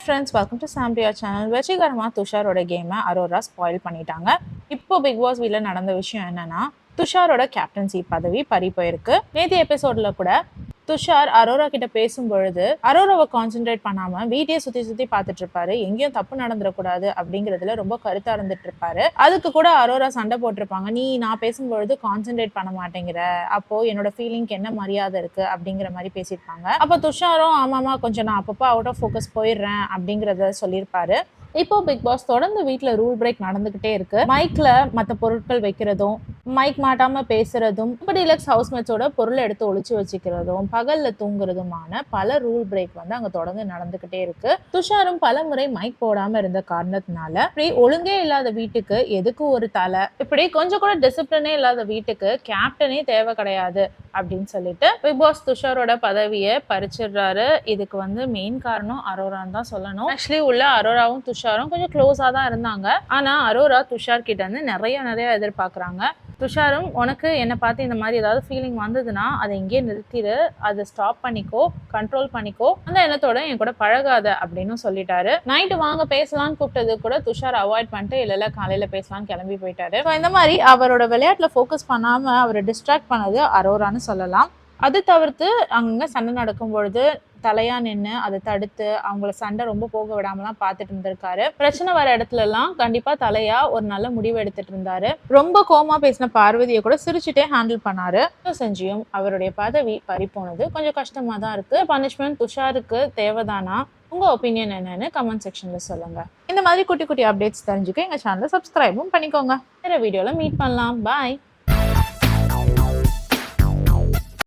Friends, welcome to Zambia channel. வெற்றிகரமாக துஷாரோட கேமை Arora spoil பண்ணிட்டாங்க. இப்போ பிக் பாஸ் வீட்டில் நடந்த விஷயம் என்னன்னா, துஷாரோட கேப்டன்சி பதவி பறி போயிருக்கு. நேற்று எபிசோட்ல கூட துஷார் அரோரா கிட்ட பேசும்பொழுது அரோராவை கான்சென்ட்ரேட் பண்ணாம வீட்டையே சுத்தி பார்த்துட்டு இருப்பாரு. எங்கேயும் தப்பு நடந்துடக்கூடாது அப்படிங்கிறதுல ரொம்ப கருத்தா இருந்துட்டு இருப்பாரு. அதுக்கு கூட அரோரா சண்டை போட்டிருப்பாங்க. நீ நான் பேசும்பொழுது கான்சென்ட்ரேட் பண்ண மாட்டேங்கிற, அப்போ என்னோட ஃபீலிங்க்கு என்ன மரியாதை இருக்கு அப்படிங்கிற மாதிரி பேசியிருப்பாங்க. அப்போ துஷாரும் ஆமாமா கொஞ்சம் நான் அப்பப்போ அவுட் ஆஃப் ஃபோக்கஸ் போயிடுறேன் அப்படிங்கிறத சொல்லியிருப்பாரு. இப்போ பிக் பாஸ் தொடர்ந்து வீட்டில் ரூல் பிரேக் நடந்துகிட்டே இருக்கு. மைக்ல மற்ற பொருட்கள் வைக்கிறதும், மைக் மாட்டாம பேசுறதும், டீலக்ஸ் ஹவுஸ்மேட்ஸோட பொருளை எடுத்து ஒளிச்சு வச்சுக்கிறதும், பகல்ல தூங்குறதுமான பல ரூல் பிரேக் வந்து அங்க தொடர்ந்து நடந்துகிட்டே இருக்கு. துஷாரும் பல முறை மைக் போடாம இருந்த காரணத்தினால இப்படி ஒழுங்கே இல்லாத வீட்டுக்கு எதுக்கு ஒரு தலை, இப்படி கொஞ்சம் கூட டிசிப்ளினே இல்லாத வீட்டுக்கு கேப்டனே தேவை கிடையாது அப்படின்னு சொல்லிட்டு பிக் பாஸ் துஷாரோட பதவியை பறிச்சிடுறாரு. இதுக்கு வந்து மெயின் காரணம் அரோரான்னு தான் சொல்லணும். ஆக்சுவலி உள்ள அரோராவும் துஷாரும் கொஞ்சம் க்ளோஸா தான் இருந்தாங்க. ஆனா அரோரா துஷார் கிட்ட இருந்து நிறைய எதிர்பார்க்கறாங்க. துஷாரும் உனக்கு என்னை பார்த்து இந்த மாதிரி ஏதாவது ஃபீலிங் வந்ததுன்னா அதை இங்கேயே நிறுத்திடு, அதை ஸ்டாப் பண்ணிக்கோ, கண்ட்ரோல் பண்ணிக்கோ, அந்த எண்ணத்தோட என் கூட பழகாத அப்படின்னு சொல்லிட்டாரு. நைட்டு வாங்க பேசலாம்னு கூப்பிட்டது கூட துஷார் அவாய்ட் பண்ணிட்டு இல்ல காலையில பேசலாம்னு கிளம்பி போயிட்டாரு. இந்த மாதிரி அவரோட விளையாட்டுல ஃபோக்கஸ் பண்ணாம அவரை டிஸ்ட்ராக்ட் பண்ணது அரோரான்னு சொல்லலாம். அது தவிர்த்து அங்கங்க சண்டை நடக்கும் பொழுது தலையா நின்று அதை தடுத்து அவங்கள சண்டை ரொம்ப போக விடாமலாம் பார்த்துட்டு இருந்திருக்காரு. பிரச்சனை வர இடத்துல எல்லாம் கண்டிப்பா தலையா ஒரு நல்ல முடிவு எடுத்துட்டு இருந்தாரு. ரொம்ப கோமா பேசின பார்வதியை கூட சிரிச்சுட்டே ஹேண்டில் பண்ணாரு. செஞ்சியும் அவருடைய பதவி பறி போனது கொஞ்சம் கஷ்டமா தான் இருக்கு. பனிஷ்மெண்ட் துஷாருக்கு தேவைதானா? உங்க ஒப்பீனியன் என்னன்னு கமெண்ட் செக்ஷன்ல சொல்லுங்க. இந்த மாதிரி குட்டி அப்டேட்ஸ் தெரிஞ்சுக்க எங்க சேனலை சப்ஸ்கிரைபும் பண்ணிக்கோங்க. வேற வீடியோல மீட் பண்ணலாம். பாய்.